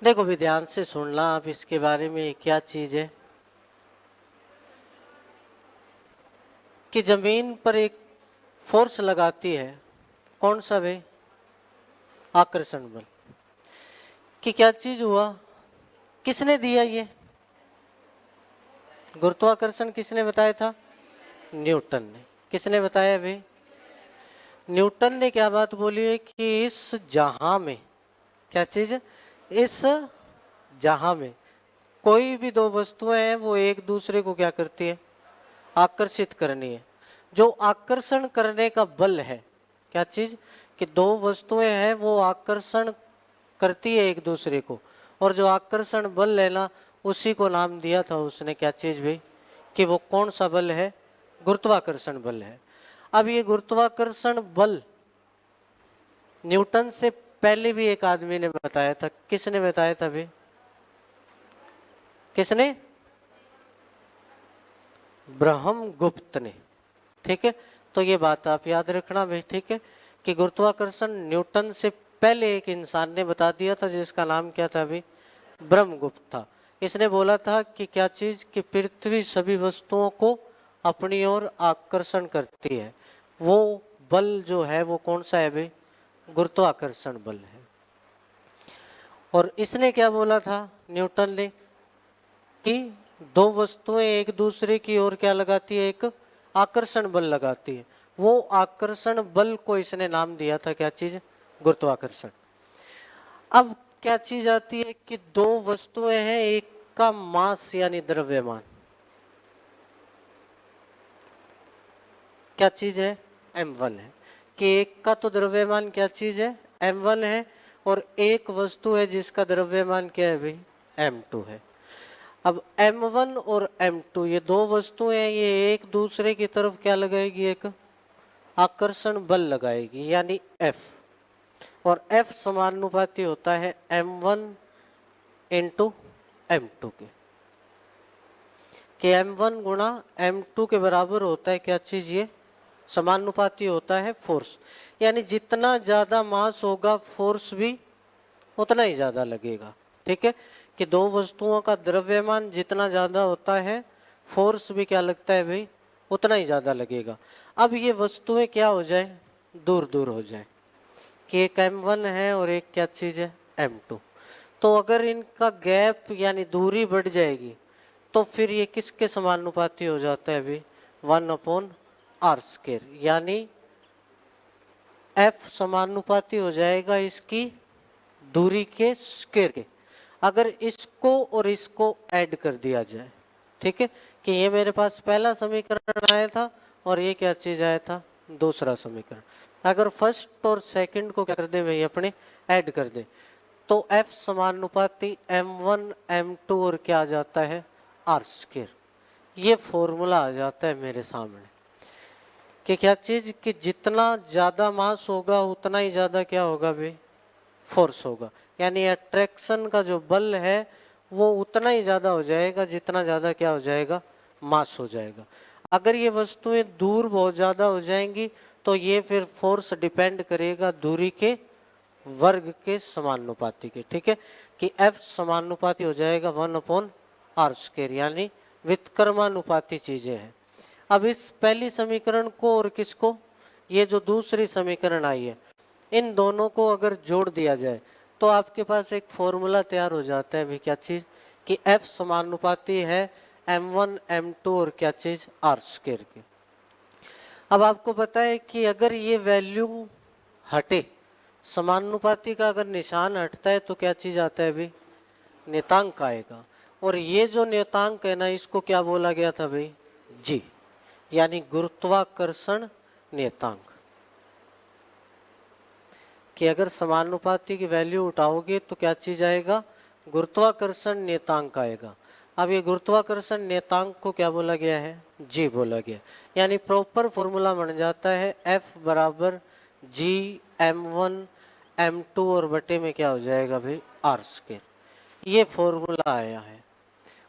देखो भी ध्यान से सुनना आप इसके बारे में। क्या चीज है कि जमीन पर एक फोर्स लगाती है, कौन सा भाई? आकर्षण बल। कि क्या चीज हुआ, किसने दिया ये गुरुत्वाकर्षण? किसने बताया था? न्यूटन ने। किसने बताया भाई? न्यूटन ने। क्या बात बोली है कि इस जहां में, क्या चीज, इस जहां में कोई भी दो वस्तुएं हैं वो एक दूसरे को क्या करती है? आकर्षित करनी है। जो आकर्षण करने का बल है, क्या चीज, कि दो वस्तुएं हैं वो आकर्षण करती है एक दूसरे को, और जो आकर्षण बल है ना, उसी को नाम दिया था उसने, क्या चीज भाई, कि वो कौन सा बल है? गुरुत्वाकर्षण बल है। अब ये गुरुत्वाकर्षण बल न्यूटन से पहले भी एक आदमी ने बताया था। किसने बताया था भाई? किसने? ब्रह्मगुप्त ने। ठीक है, तो ये बात आप याद रखना भाई। ठीक है, कि गुरुत्वाकर्षण न्यूटन से पहले एक इंसान ने बता दिया था, जिसका नाम क्या था अभी? ब्रह्मगुप्त था। इसने बोला था कि क्या चीज, कि पृथ्वी सभी वस्तुओं को अपनी ओर आकर्षण करती है। वो बल जो है वो कौन सा है भाई? गुरुत्वाकर्षण बल है। और इसने क्या बोला था न्यूटन ने? कि दो वस्तुएं एक दूसरे की ओर क्या लगाती है? एक आकर्षण बल लगाती है। वो आकर्षण बल को इसने नाम दिया था, क्या चीज? गुरुत्वाकर्षण। अब क्या चीज आती है कि दो वस्तुएं हैं, एक का मास यानी द्रव्यमान, क्या चीज है? m1 है। कि एक का तो द्रव्यमान क्या चीज है? m1 है। और एक वस्तु है जिसका द्रव्यमान क्या है भाई? m2 है। अब m1 और m2 ये दो वस्तुएं हैं, ये एक दूसरे की तरफ क्या लगाएगी? एक आकर्षण बल लगाएगी, यानी F। और F समानुपाती होता है m1 इंटू m2 के। कि m1 गुणा m2 के बराबर होता है क्या चीज? ये समानुपाती होता है फोर्स। यानी जितना ज्यादा मास होगा फोर्स भी उतना ही ज्यादा लगेगा। ठीक है, कि दो वस्तुओं का द्रव्यमान जितना ज्यादा होता है, फोर्स भी क्या लगता है भाई? उतना ही ज्यादा लगेगा। अब ये वस्तुएं क्या हो जाए? दूर दूर हो जाए। कि एक m1 है और एक क्या चीज है? m2। तो अगर इनका गैप यानी दूरी बढ़ जाएगी, तो फिर ये किसके समानुपाती हो जाता है अभी? 1/r²। यानी F समानुपाती हो जाएगा इसकी दूरी के स्क्वायर के। अगर इसको और इसको ऐड कर दिया जाए, ठीक है, कि ये मेरे पास पहला समीकरण आया था और ये क्या चीज आया था? दूसरा समीकरण। अगर फर्स्ट और सेकंड को क्या कर दे भाई अपने, ऐड कर दे, तो F समानुपाती m1 m2 और क्या आ जाता है? r²। ये फॉर्मूला आ जाता है मेरे सामने। कि क्या चीज, कि जितना ज्यादा मास होगा उतना ही ज्यादा क्या होगा भाई? फोर्स होगा। यानी अट्रैक्शन का जो बल है वो उतना ही ज्यादा हो जाएगा जितना ज्यादा क्या हो जाएगा? मास हो जाएगा। अगर ये वस्तुएं दूर बहुत ज्यादा हो जाएंगी तो ये फिर फोर्स डिपेंड करेगा दूरी के वर्ग के समानुपाती के। ठीक है, कि F समानुपाती हो जाएगा 1/r²। यानी व्युत्क्रमानुपाती चीजें हैं। अब इस पहली समीकरण को और किसको, ये जो दूसरी समीकरण आई है, इन दोनों को अगर जोड़ दिया जाए तो आपके पास एक फॉर्मूला तैयार हो जाता है भी। क्या चीज, कि F समानुपाती है m1 m2 और क्या चीज? r² के। अब आपको पता है कि अगर ये वैल्यू हटे, समानुपाती का अगर निशान हटता है तो क्या चीज आता है भाई? नियतांक आएगा। और ये जो नियतांक है ना, इसको क्या बोला गया था भाई? जी, यानी गुरुत्वाकर्षण नियतांक। कि अगर समानुपाती की वैल्यू उठाओगे तो क्या चीज आएगा? गुरुत्वाकर्षण नियतांक आएगा। अब ये गुरुत्वाकर्षण नियतांक को क्या बोला गया है? जी बोला गया। यानी प्रॉपर फॉर्मूला बन जाता है F बराबर जी m1 m2 और बटे में क्या हो जाएगा भाई? r²। ये फॉर्मूला आया है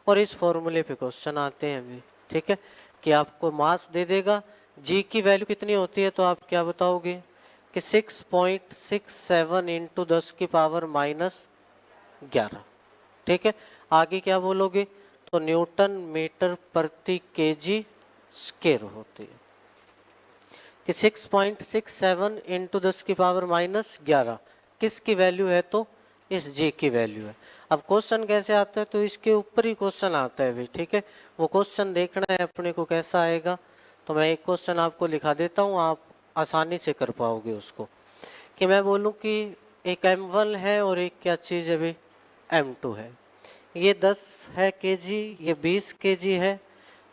और इस फॉर्मूले पे क्वेश्चन आते हैं अभी। ठीक है, कि आपको मास दे देगा, जी की वैल्यू कितनी होती है तो आप क्या बताओगे? कि 6.67 इंटू 10 की पावर 11। ठीक है, आगे क्या बोलोगे, तो न्यूटन मीटर प्रति केजी स्क्वायर होती है कि 6.67 इंटू 10⁻⁻11 किसकी वैल्यू है, तो इस जी की वैल्यू है। अब क्वेश्चन कैसे आता है, तो इसके ऊपर ही क्वेश्चन आता है भाई। ठीक है, वो क्वेश्चन देखना है अपने को कैसा आएगा। तो मैं एक क्वेश्चन आपको लिखा देता हूँ, आप आसानी से कर पाओगे उसको। कि मैं बोलूँ कि एक M1 है और एक क्या चीज़ है भाई, M2 है। ये 10 है केजी, ये 20 केजी है,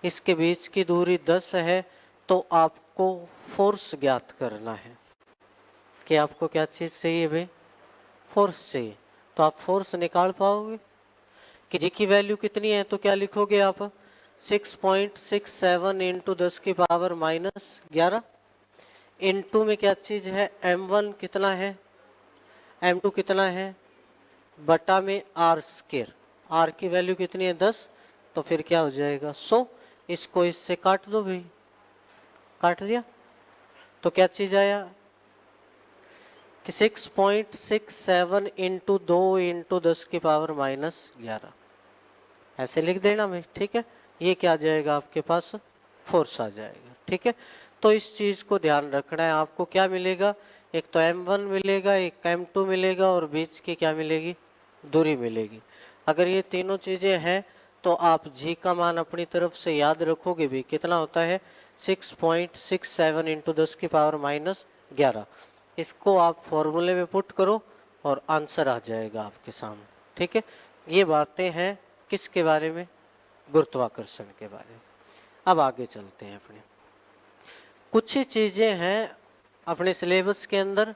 इसके बीच की दूरी 10 है। तो आपको फोर्स ज्ञात करना है कि आपको क्या चीज़ चाहिए भाई, फोर्स चाहिए। तो आप फोर्स निकाल पाओगे कि जी की वैल्यू कितनी है, तो क्या लिखोगे आप 6.67 इंटू 10⁻⁻11 इंटू में क्या चीज़ है, M1 कितना है, M2 कितना है, बटा में आर स्क्वायर। आर की वैल्यू कितनी है 10, तो फिर क्या हो जाएगा 100। इसको इससे काट दो भाई, काट दिया तो क्या चीज़ आया कि 6.67 इंटू 2 इंटू 10⁻⁻11 ऐसे लिख देना भाई। ठीक है, ये क्या आ जाएगा आपके पास, फोर्स आ जाएगा। ठीक है, तो इस चीज़ को ध्यान रखना है आपको। क्या मिलेगा, एक तो M1 मिलेगा, एक M2 मिलेगा और बीच की क्या मिलेगी, दूरी मिलेगी। अगर ये तीनों चीज़ें हैं तो आप जी का मान अपनी तरफ से याद रखोगे भी, कितना होता है 6.67 इंटू 10⁻⁻11। इसको आप फॉर्मूले में पुट करो और आंसर आ जाएगा आपके सामने। ठीक है, ये बातें हैं किसके बारे में, गुरुत्वाकर्षण के बारे में। अब आगे चलते हैं अपने, कुछ ही चीज़ें हैं अपने सिलेबस के अंदर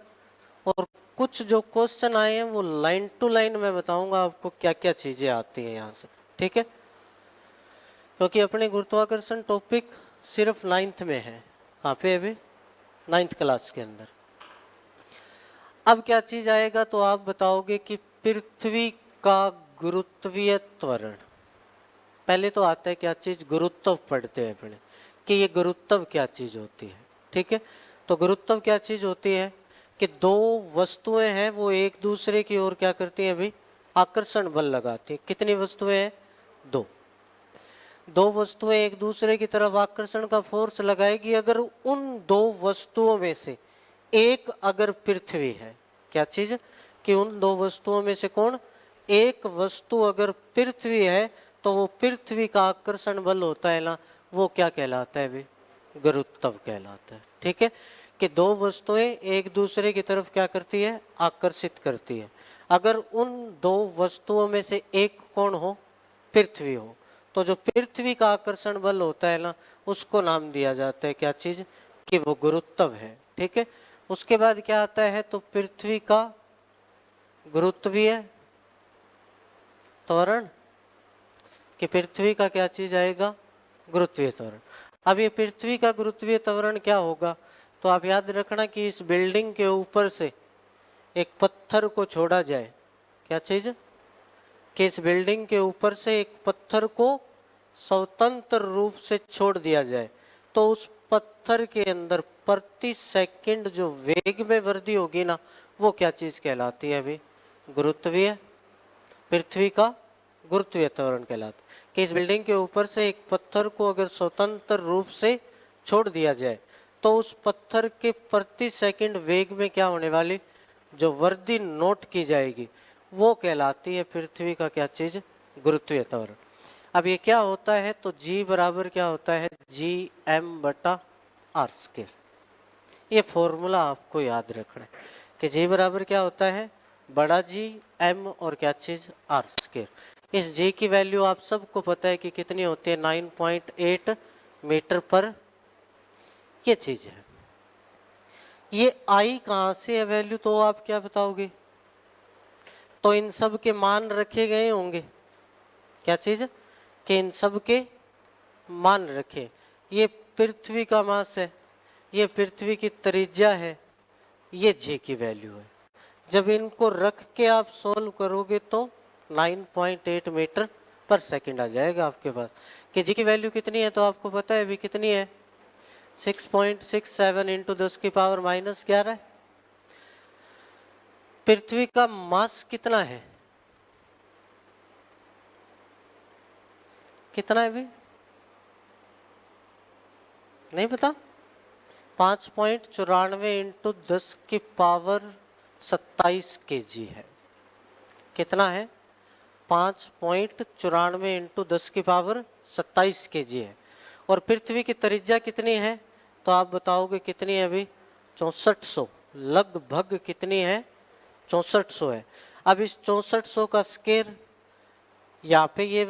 और कुछ जो क्वेश्चन आए हैं वो लाइन टू लाइन मैं बताऊंगा आपको क्या क्या चीज़ें आती हैं यहाँ से। ठीक है, क्योंकि अपने गुरुत्वाकर्षण टॉपिक सिर्फ 9th में है। कहाँ पे अभी 9th क्लास के अंदर। अब क्या चीज़ आएगा, तो आप बताओगे कि पृथ्वी का गुरुत्वीय त्वरण। पहले तो आता है क्या चीज़, गुरुत्व पढ़ते हैं अपने कि ये गुरुत्व क्या चीज़ होती है। ठीक है, तो गुरुत्व क्या चीज़ होती है कि दो वस्तुएं हैं वो एक दूसरे की ओर क्या करती हैं भाई, आकर्षण बल लगाती हैं। कितनी वस्तुएं हैं, दो वस्तुएं एक दूसरे की तरफ आकर्षण का फोर्स लगाएगी। अगर उन दो वस्तुओं में से एक अगर पृथ्वी है, क्या चीज कि उन दो वस्तुओं में से कौन, एक वस्तु अगर पृथ्वी है तो वो पृथ्वी का आकर्षण बल होता है ना, वो क्या कहलाता है भाई, गुरुत्व कहलाता है। ठीक है, कि दो वस्तुएं एक दूसरे की तरफ क्या करती है, आकर्षित करती है। अगर उन दो वस्तुओं में से एक कौन हो, पृथ्वी हो, तो जो पृथ्वी का आकर्षण बल होता है ना, उसको नाम दिया जाता है क्या चीज, कि वो गुरुत्व है। ठीक है, उसके बाद क्या आता है, तो पृथ्वी का गुरुत्वीय त्वरण, कि पृथ्वी का क्या चीज आएगा, गुरुत्वीय त्वरण। अब ये पृथ्वी का गुरुत्वीय त्वरण क्या होगा, तो आप याद रखना कि इस बिल्डिंग के ऊपर से एक पत्थर को छोड़ा जाए, क्या चीज, कि इस बिल्डिंग के ऊपर से एक पत्थर को स्वतंत्र रूप से छोड़ दिया जाए, तो उस पत्थर के अंदर प्रति सेकंड जो वेग में वृद्धि होगी ना, वो क्या चीज कहलाती है अभी, गुरुत्वीय, पृथ्वी का गुरुत्वीय त्वरण कहलाता है। कि इस बिल्डिंग के ऊपर से एक पत्थर को अगर स्वतंत्र रूप से छोड़ दिया जाए तो उस पत्थर के प्रति सेकंड वेग में क्या होने वाली जो वृद्धि नोट की जाएगी, वो कहलाती है पृथ्वी का क्या चीज, गुरुत्वीय त्वरण। अब ये क्या होता है, तो जी बराबर क्या होता है, जी एम बटा आर स्क्वायर। ये फॉर्मूला आपको याद रखना है कि जी बराबर क्या होता है, बड़ा जी एम और क्या चीज आर स्क्वायर। इस जी की वैल्यू आप सबको पता है कि कितनी होती है, 9.8 मीटर पर ये चीज है। ये आई कहाँ से है वैल्यू, तो आप क्या बताओगे, तो इन सब के मान रखे गए होंगे, क्या चीज, कि इन सब के मान रखे। ये पृथ्वी का मास है, ये पृथ्वी की त्रिज्या है, ये जी की वैल्यू है। जब इनको रख के आप सोल्व करोगे तो 9.8 मीटर पर सेकंड आ जाएगा आपके पास। कि जी की वैल्यू कितनी है, तो आपको पता है अभी कितनी है, 6.67 इंटू 10⁻⁻11 है। पृथ्वी का मास कितना है, कितना है भाई, नहीं पता? 5.94 इंटू 10 की पावर 27 kg है। कितना है? 5.94 इंटू 10 की पावर 27 kg है। और पृथ्वी की त्रिज्या कितनी है? तो आप बताओगे कितनी है अभी? 6400। लगभग कितनी है? 6400 है। अब इस 6400 का स्क्वायर, यहाँ पे ये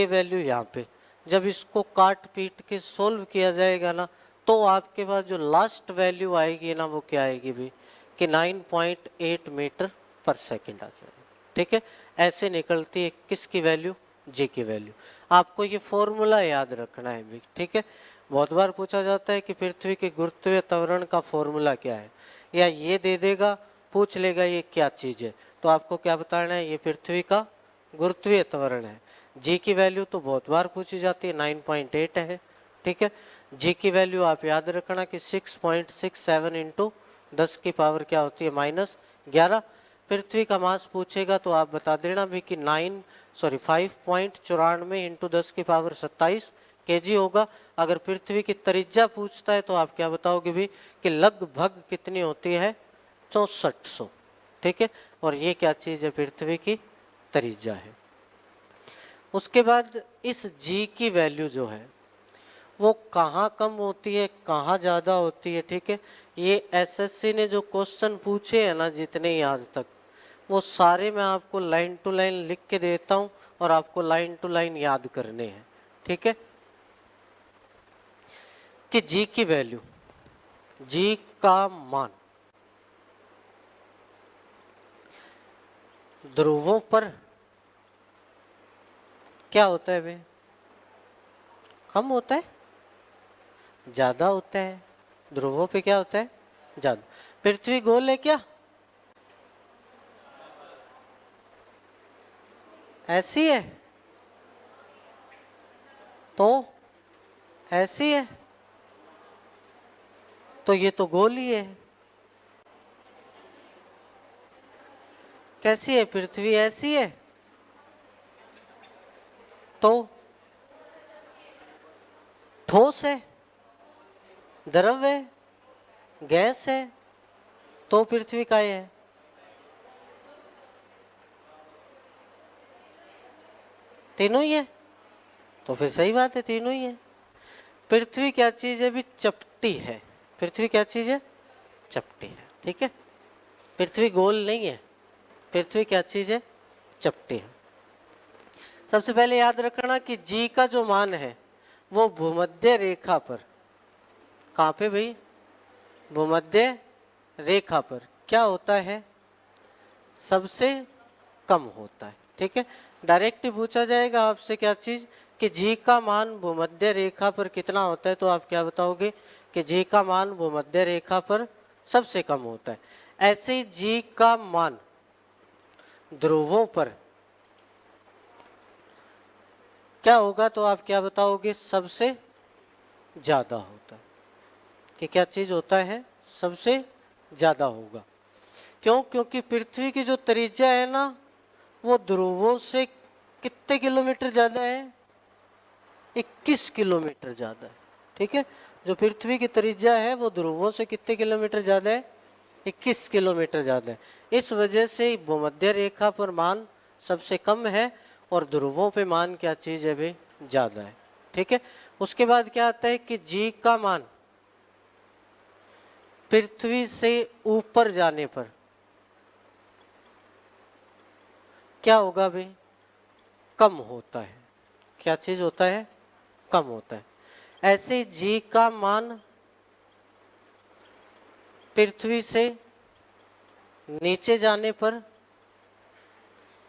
वैल्यू यहाँ पे, जब इसको काट पीट के सोल्व किया जाएगा ना, तो आपके पास जो लास्ट वैल्यू आएगी ना, वो क्या आएगी भी कि 9.8 मीटर पर सेकंड आ जाएगा। ठीक है, ऐसे निकलती है किसकी वैल्यू? जी की वैल्यू। आपको ये फॉर्मूला याद रखना है भी। ठीक है, बहुत बार पूछा जाता है कि पृथ्वी के गुरुत्वीय त्वरण का फॉर्मूला क्या है, या ये दे देगा, पूछ लेगा ये क्या चीज है, तो आपको क्या बताना है? ये पृथ्वी का गुरुत्वीय त्वरण है। जी की वैल्यू तो बहुत बार पूछी जाती है, 9.8 है। ठीक है, जी की वैल्यू आप याद रखना कि 6.67 इंटू 10 की पावर क्या होती है? -11। पृथ्वी का मास पूछेगा तो आप बता देना भी कि 5.94 इंटू 10 की पावर 27 kg होगा। अगर पृथ्वी की त्रिज्या पूछता है तो आप क्या बताओगे भी कि लगभग कितनी होती है? 6400। ठीक है, और ये क्या चीज है? पृथ्वी की त्रिज्या है। उसके बाद इस जी की वैल्यू जो है वो कहाँ कम होती है, कहाँ ज़्यादा होती है? ठीक है, ये एसएससी ने जो क्वेश्चन पूछे हैं ना जितने ही आज तक, वो सारे मैं आपको लाइन टू लाइन लिख के देता हूँ और आपको लाइन टू लाइन याद करने हैं। ठीक है, कि जी की वैल्यू, जी का मान ध्रुवों पर क्या होता है भाई? कम होता है, ज्यादा होता है? ध्रुवों पे क्या होता है? ज्यादा। पृथ्वी गोल है क्या? ऐसी है तो ऐसी है तो ये तो गोल ही है। कैसी है पृथ्वी? ऐसी है तो ठोस है, द्रव है, गैस है, तो पृथ्वी का है। तीनों ही है, तो फिर सही बात है, तीनों ही है। पृथ्वी क्या चीज है भी? चपटी है। पृथ्वी क्या चीज है? चपटी है। ठीक है, पृथ्वी गोल नहीं है, पृथ्वी क्या चीज है? चपटी है। सबसे पहले याद रखना कि जी का जो मान है वो भूमध्य रेखा पर, कहाँ पे भाई? भूमध्य रेखा पर क्या होता है? सबसे कम होता है। ठीक है, डायरेक्ट ही पूछा जाएगा आपसे क्या चीज कि जी का मान भूमध्य रेखा पर कितना होता है, तो आप क्या बताओगे कि जी का मान भूमध्य रेखा पर सबसे कम होता है। ऐसे ही जी का मान ध्रुवों पर क्या होगा, तो आप क्या बताओगे? सबसे ज्यादा होता है। कि क्या चीज होता है? सबसे ज्यादा होगा। क्यों? क्योंकि पृथ्वी की जो त्रिज्या है ना, वो ध्रुवों से कितने किलोमीटर ज्यादा है? 21 किलोमीटर ज्यादा है। ठीक है, जो पृथ्वी की त्रिज्या है वो ध्रुवों से कितने किलोमीटर ज्यादा है? 21 किलोमीटर ज्यादा है। इस वजह से भूमध्य रेखा पर मान सबसे कम है और ध्रुवों पे मान क्या चीज है भाई? ज्यादा है। ठीक है, उसके बाद क्या आता है कि जी का मान पृथ्वी से ऊपर जाने पर क्या होगा भाई? कम होता है। क्या चीज होता है? कम होता है। ऐसे जी का मान पृथ्वी से नीचे जाने पर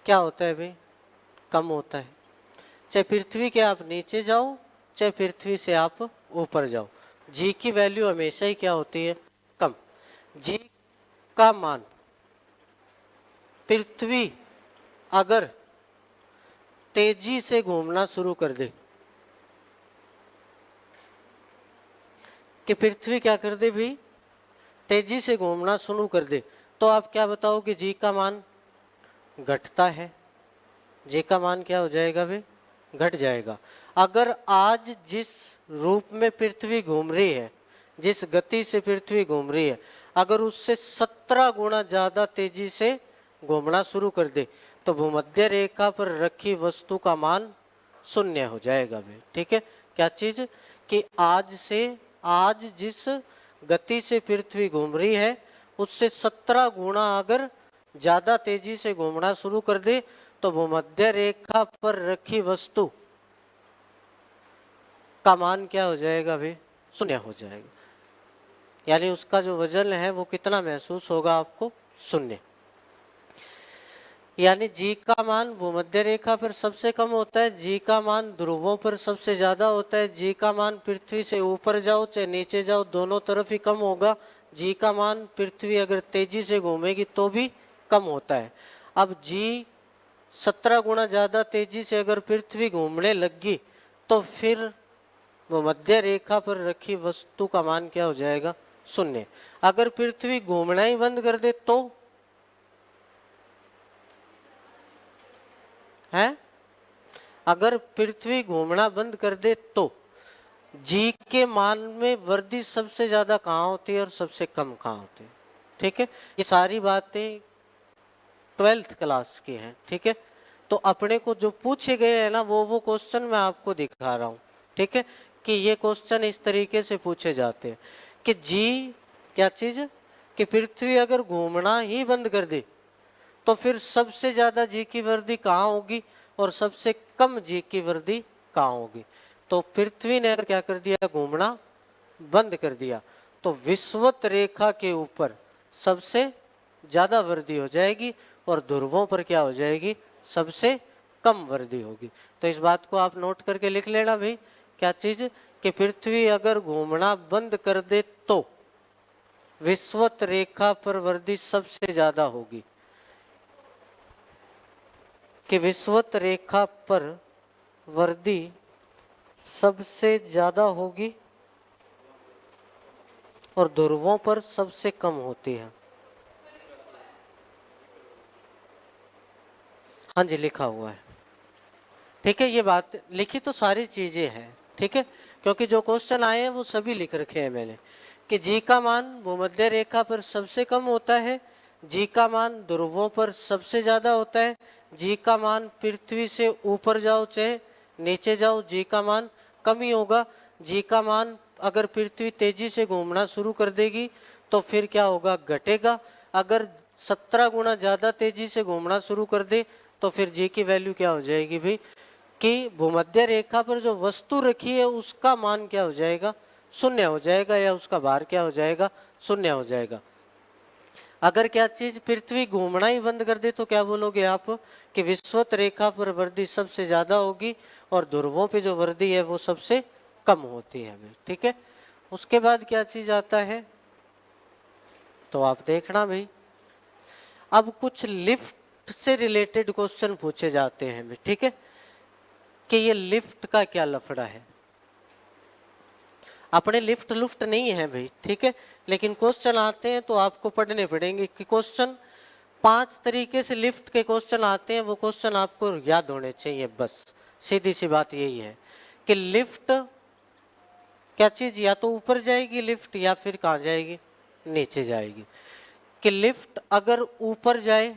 क्या होता है भाई? कम होता है। चाहे पृथ्वी के आप नीचे जाओ, चाहे पृथ्वी से आप ऊपर जाओ, जी की वैल्यू हमेशा ही क्या होती है? कम। जी का मान पृथ्वी अगर तेजी से घूमना शुरू कर दे, कि पृथ्वी क्या कर दे भी? तेजी से घूमना शुरू कर दे, तो आप क्या बताओगे? जी का मान घटता है। जी का मान क्या हो जाएगा भी? घट जाएगा। अगर आज जिस रूप में पृथ्वी घूम रही है, जिस गति से पृथ्वी घूम रही है, अगर उससे 17 गुना ज्यादा तेजी से घूमना शुरू कर दे तो भूमध्य रेखा पर रखी वस्तु का मान शून्य हो जाएगा भाई। ठीक है, क्या चीज कि आज जिस गति से पृथ्वी घूम रही है उससे 17 गुना अगर ज्यादा तेजी से घूमना शुरू कर दे तो भूमध्य रेखा पर रखी वस्तु का मान क्या हो जाएगा भाई? शून्य हो जाएगा। यानी उसका जो वजन है वो कितना महसूस होगा आपको? शून्य। यानी जी का मान भूमध्य रेखा पर सबसे कम होता है, जी का मान ध्रुवों पर सबसे ज्यादा होता है, जी का मान पृथ्वी से ऊपर जाओ चाहे नीचे जाओ दोनों तरफ ही कम होगा, जी का मान पृथ्वी अगर तेजी से घूमेगी तो भी कम होता है। अब जी 17 गुना ज्यादा तेजी से अगर पृथ्वी घूमने लगी तो फिर भूमध्य रेखा पर रखी वस्तु का मान क्या हो जाएगा? शून्य। अगर पृथ्वी घूमना ही बंद कर दे तो है, अगर पृथ्वी घूमना बंद कर दे तो जी के मान में वृद्धि सबसे ज्यादा कहाँ होती है और सबसे कम कहाँ होती है? ठीक है, ये सारी बातें 12th क्लास की हैं। ठीक है, तो अपने को जो पूछे गए हैं ना वो क्वेश्चन मैं आपको दिखा रहा हूँ। ठीक है, कि ये क्वेश्चन इस तरीके से पूछे जाते हैं कि जी क्या चीज कि पृथ्वी अगर घूमना ही बंद कर दे तो फिर सबसे ज्यादा जी की वृद्धि कहाँ होगी और सबसे कम जी की वृद्धि कहाँ होगी? तो पृथ्वी ने अगर क्या कर दिया? घूमना बंद कर दिया तो विषुवत रेखा के ऊपर सबसे ज्यादा वृद्धि हो जाएगी और ध्रुवों पर क्या हो जाएगी? सबसे कम वृद्धि होगी। तो इस बात को आप नोट करके लिख लेना भाई। क्या चीज कि पृथ्वी अगर घूमना बंद कर दे तो विषुवत रेखा पर वृद्धि सबसे ज्यादा होगी, कि विषुवत रेखा पर वृद्धि सबसे ज्यादा होगी और ध्रुवों पर सबसे कम होती है। हाँ जी, लिखा हुआ है। ठीक है, ये बात लिखी तो सारी चीजें हैं। ठीक है, क्योंकि जो क्वेश्चन आए हैं वो सभी लिख रखे हैं मैंने कि जी का मान भूमध्य रेखा पर सबसे कम होता है, जी का मान ध्रुवों पर सबसे ज्यादा होता है, जी का मान पृथ्वी से ऊपर जाओ चाहे नीचे जाओ जी का मान कम ही होगा, जी का मान अगर पृथ्वी तेजी से घूमना शुरू कर देगी तो फिर क्या होगा? घटेगा। अगर 17 गुना ज्यादा तेजी से घूमना शुरू कर दे तो फिर जी की वैल्यू क्या हो जाएगी भाई? कि भूमध्य रेखा पर जो वस्तु रखी है उसका मान क्या हो जाएगा? शून्य हो जाएगा, या उसका भार क्या हो जाएगा? शून्य हो जाएगा। अगर क्या चीज पृथ्वी घूमना ही बंद कर दे तो क्या बोलोगे आप? कि विषुवत रेखा पर वृद्धि सबसे ज्यादा होगी और ध्रुवों पे जो वृद्धि है वो सबसे कम होती है। ठीक है, उसके बाद क्या चीज आता है तो आप देखना भाई। अब कुछ लिफ्ट से रिलेटेड क्वेश्चन पूछे जाते हैं। ठीक है, कि ये लिफ्ट का क्या लफड़ा है? अपने लिफ्ट लुफ्ट नहीं है भाई। ठीक है, लेकिन क्वेश्चन आते हैं तो आपको पढ़ने पड़ेंगे कि क्वेश्चन 5 तरीके से लिफ्ट के क्वेश्चन आते हैं, वो क्वेश्चन आपको याद होने चाहिए। बस सीधी सी बात यही है कि लिफ्ट क्या चीज या तो ऊपर जाएगी लिफ्ट या फिर कहाँ जाएगी? नीचे जाएगी। कि लिफ्ट अगर ऊपर जाए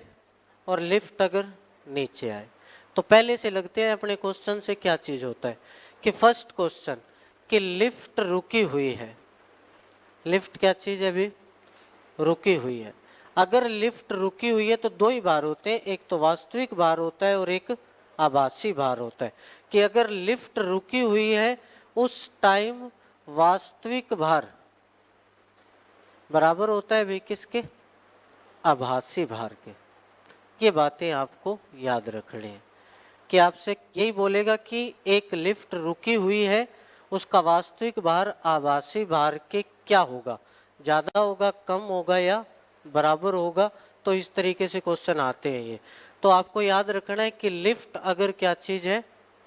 और लिफ्ट अगर नीचे आए तो पहले से लगते हैं अपने क्वेश्चन से क्या चीज होता है कि फर्स्ट क्वेश्चन कि लिफ्ट रुकी हुई है। लिफ्ट क्या चीज है अभी? रुकी हुई है। अगर लिफ्ट रुकी हुई है तो दो ही भार होते हैं, एक तो वास्तविक भार होता है और एक आभासी भार होता है। कि अगर लिफ्ट रुकी हुई है उस टाइम वास्तविक भार बराबर होता है भाई किसके? आभासी भार के। ये बातें आपको याद रखनी है कि आपसे यही बोलेगा कि एक लिफ्ट रुकी हुई है, उसका वास्तविक भार आभासी भार के क्या होगा? ज्यादा होगा, कम होगा या बराबर होगा? तो इस तरीके से क्वेश्चन आते हैं ये। तो आपको याद रखना है कि लिफ्ट अगर क्या चीज है?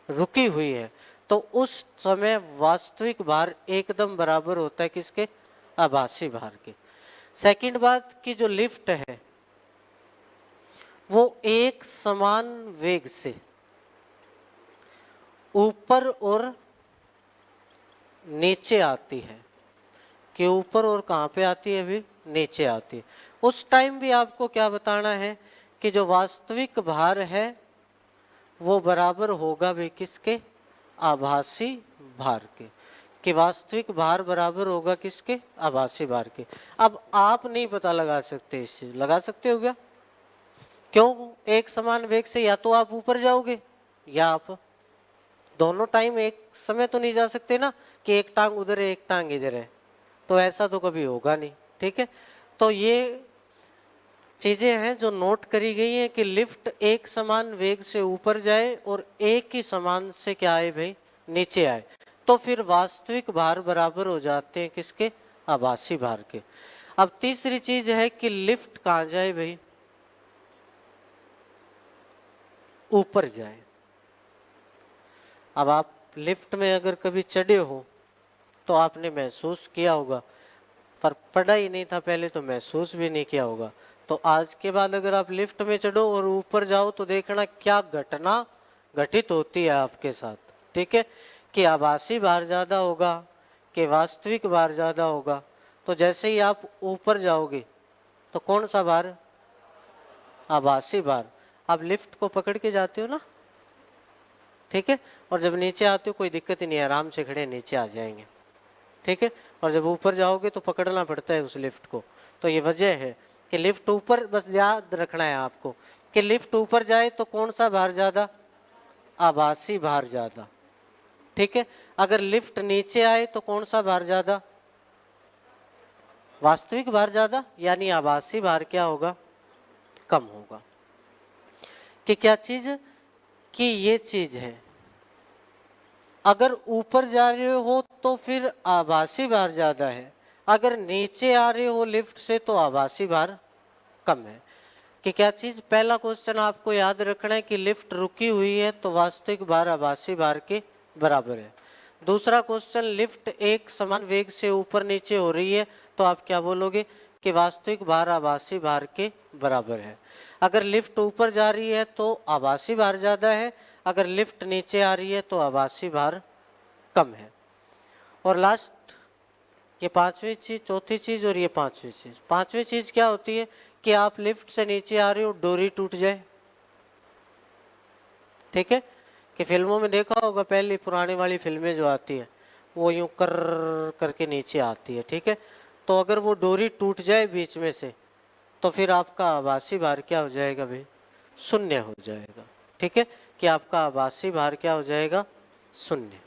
रुकी हुई है, तो उस समय वास्तविक भार एकदम बराबर होता है किसके? आभासी भार के। सेकंड बात कि जो लिफ्ट है वो एक समान वेग से ऊपर और नीचे आती है, कि ऊपर और कहाँ पे आती है भी, नीचे आती है, उस टाइम भी आपको क्या बताना है कि जो वास्तविक भार है वो बराबर होगा भी किसके, आभासी भार के, कि वास्तविक भार बराबर होगा किसके, आभासी भार के। अब आप नहीं पता लगा सकते, इससे लगा सकते हो क्या? क्यों? एक समान वेग से या तो आप ऊपर जाओगे या आप दोनों टाइम एक समय तो नहीं जा सकते ना, कि एक टांग उधर है एक टांग इधर है, तो ऐसा तो कभी होगा नहीं। ठीक है, तो ये चीजें हैं जो नोट करी गई हैं कि लिफ्ट एक समान वेग से ऊपर जाए और एक ही समान से क्या आए भाई, नीचे आए, तो फिर वास्तविक भार बराबर हो जाते हैं किसके, आभासी भार के। अब तीसरी चीज है कि लिफ्ट कहाँ जाए भाई, ऊपर जाए। अब आप लिफ्ट में अगर कभी चढ़े हो तो आपने महसूस किया होगा, पर पढ़ा ही नहीं था पहले तो महसूस भी नहीं किया होगा। तो आज के बाद अगर आप लिफ्ट में चढ़ो और ऊपर जाओ तो देखना क्या घटना घटित होती है आपके साथ। ठीक है, कि आभासी भार ज्यादा होगा कि वास्तविक भार ज्यादा होगा। तो जैसे ही आप ऊपर जाओगे तो कौन सा भार, आभासी भार। आप लिफ्ट को पकड़ के जाते हो ना, ठीक है, और जब नीचे आते हो कोई दिक्कत ही नहीं, आराम से खड़े नीचे आ जाएंगे। ठीक है, और जब ऊपर जाओगे तो पकड़ना पड़ता है उस लिफ्ट को। तो ये वजह है कि लिफ्ट ऊपर, बस याद रखना है आपको कि लिफ्ट ऊपर जाए तो कौन सा भार ज्यादा, आभासी भार ज्यादा। ठीक है, अगर लिफ्ट नीचे आए तो कौन सा भार ज्यादा, वास्तविक भार ज्यादा, यानी आभासी भार क्या होगा, कम होगा। कि क्या चीज, कि ये चीज है, अगर ऊपर जा रहे हो तो फिर आभासी भार ज्यादा है, अगर नीचे आ रहे हो लिफ्ट से तो आभासी भार कम है। कि क्या चीज, पहला क्वेश्चन आपको याद रखना है कि लिफ्ट रुकी हुई है तो वास्तविक भार आभासी भार के बराबर है। दूसरा क्वेश्चन, लिफ्ट एक समान वेग से ऊपर नीचे हो रही है तो आप क्या बोलोगे कि वास्तविक भार आभासी भार के बराबर है। अगर लिफ्ट ऊपर जा रही है तो आभासी भार ज्यादा है, अगर लिफ्ट नीचे आ रही है तो आभासी भार कम है। और लास्ट, ये पांचवी चीज, चौथी चीज और ये पांचवी चीज। पांचवी चीज क्या होती है कि आप लिफ्ट से नीचे आ रहे हो, डोरी टूट जाए। ठीक है, कि फिल्मों में देखा होगा, पहली पुरानी वाली फिल्में जो आती है वो यूं कर करके नीचे आती है। ठीक है, तो अगर वो डोरी टूट जाए बीच में से तो फिर आपका आभासी भार क्या हो जाएगा भाई, शून्य हो जाएगा। ठीक है, कि आपका आभासी भार क्या हो जाएगा, शून्य।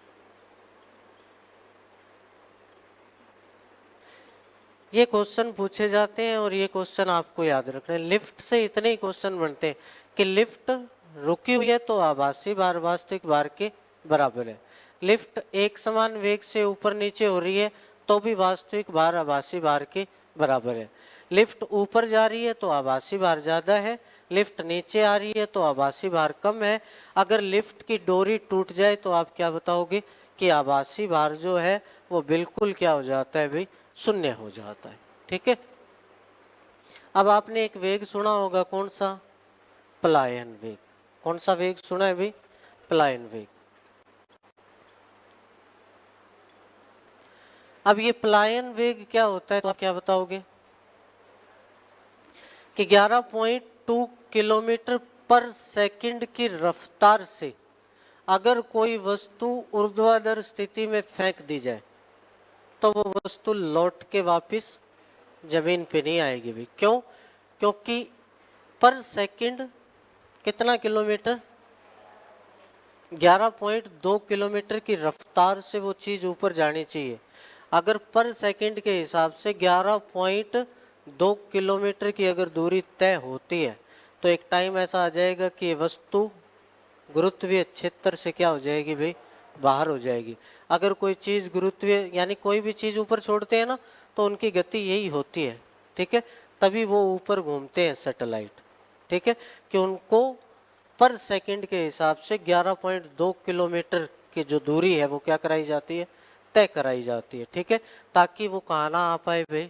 ये क्वेश्चन पूछे जाते हैं और ये क्वेश्चन आपको याद रखना है। लिफ्ट से इतने ही क्वेश्चन बनते हैं कि लिफ्ट रुकी हुई है तो आभासी भार वास्तविक भार के बराबर है, लिफ्ट एक समान वेग से ऊपर नीचे हो रही है तो भी वास्तविक भार आभासी भार के बराबर है, लिफ्ट ऊपर जा रही है तो आभासी भार ज्यादा है, लिफ्ट नीचे आ रही है तो आभासी भार कम है। अगर लिफ्ट की डोरी टूट जाए तो आप क्या बताओगे कि आभासी भार जो है वो बिल्कुल क्या हो जाता है भाई, शून्य हो जाता है। ठीक है, अब आपने एक वेग सुना होगा, कौन सा, पलायन वेग। कौन सा वेग सुना है भाई, पलायन वेग। अब ये पलायन वेग क्या होता है तो आप क्या बताओगे कि 11.2 किलोमीटर पर सेकंड की रफ्तार से अगर कोई वस्तु ऊर्ध्वाधर स्थिति में फेंक दी जाए तो वो वस्तु लौट के वापस जमीन पे नहीं आएगी भाई। क्यों? क्योंकि पर सेकंड कितना किलोमीटर, 11.2 किलोमीटर की रफ्तार से वो चीज ऊपर जानी चाहिए। अगर पर सेकंड के हिसाब से 11.2 किलोमीटर की अगर दूरी तय होती है तो एक टाइम ऐसा आ जाएगा कि वस्तु गुरुत्वीय क्षेत्र से क्या हो जाएगी भाई, बाहर हो जाएगी। अगर कोई चीज गुरुत्वीय, यानी कोई भी चीज ऊपर छोड़ते हैं ना तो उनकी गति यही होती है। ठीक है, तभी वो ऊपर घूमते हैं सैटेलाइट। ठीक है, कि उनको पर सेकंड के हिसाब से 11.2 किलोमीटर की जो दूरी है वो क्या कराई जाती है, तय कराई जाती है। ठीक है, ताकि वो कहाँ ना आ पाए भाई,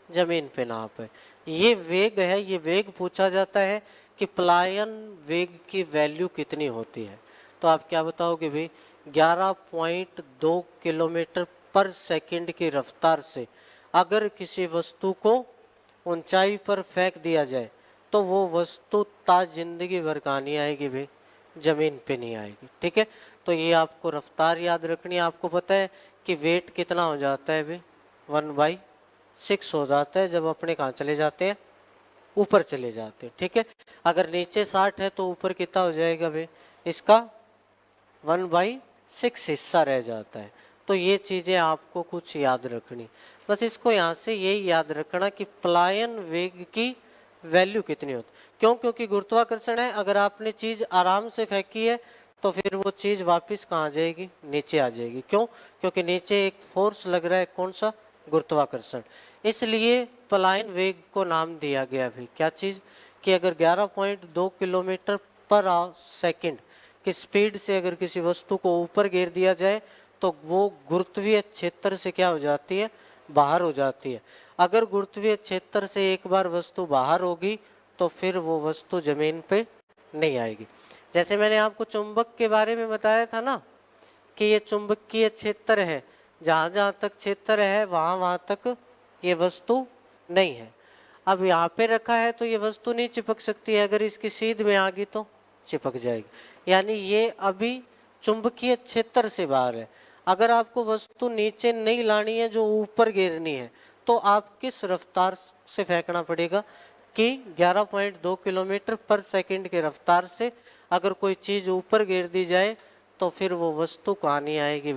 जमीन पे ना आ पाए। ये वेग है, ये वेग पूछा जाता है कि पलायन वेग की वैल्यू कितनी होती है। तो आप क्या बताओगे भाई, 11.2 किलोमीटर पर सेकंड की रफ्तार से अगर किसी वस्तु को ऊंचाई पर फेंक दिया जाए तो वो वस्तु ताज जिंदगी भर कहाँ नहीं आएगी भाई, जमीन पे नहीं आएगी। ठीक है, तो ये आपको रफ्तार याद रखनी है। आपको पता है कि वेट कितना हो जाता है भाई, 1/6 हो जाता है जब अपने कहाँ चले जाते हैं, ऊपर चले जाते हैं। ठीक है, अगर नीचे 60 है तो ऊपर कितना हो जाएगा भाई, इसका 1/6 हिस्सा रह जाता है। तो ये चीजें आपको कुछ याद रखनी, बस इसको यहाँ से यही याद रखना कि पलायन वेग की वैल्यू कितनी होती। क्यों? क्योंकि गुरुत्वाकर्षण है, अगर आपने चीज आराम से फेंकी है तो फिर वो चीज वापस कहाँ जाएगी, नीचे आ जाएगी। क्यों? क्योंकि नीचे एक फोर्स लग रहा है, कौन सा, गुरुत्वाकर्षण। इसलिए पलायन वेग को नाम दिया गया भी, क्या चीज, कि अगर 11.2 किलोमीटर पर सेकंड की स्पीड से अगर किसी वस्तु को ऊपर गिर दिया जाए तो वो गुरुत्वीय क्षेत्र से क्या हो जाती है, बाहर हो जाती है। अगर गुरुत्वीय क्षेत्र से एक बार वस्तु बाहर होगी तो फिर वो वस्तु जमीन पे नहीं आएगी। जैसे मैंने आपको चुंबक के बारे में बताया था ना कि ये चुंबकीय क्षेत्र है, जहां जहां तक क्षेत्र है वहां वहां तक ये वस्तु नहीं है। अब यहाँ पे रखा है तो ये वस्तु नहीं चिपक सकती है, अगर इसकी सीध में आ गई तो चिपक जाएगी। यानी ये अभी चुंबकीय क्षेत्र से बाहर है। अगर आपको वस्तु नीचे नहीं लानी है, जो ऊपर गिरनी है, तो आप किस रफ्तार से फेंकना पड़ेगा कि 11.2 किलोमीटर पर सेकंड की रफ्तार से अगर कोई चीज ऊपर गिर दी जाए तो फिर वो वस्तु कहाँ नहीं आएगी,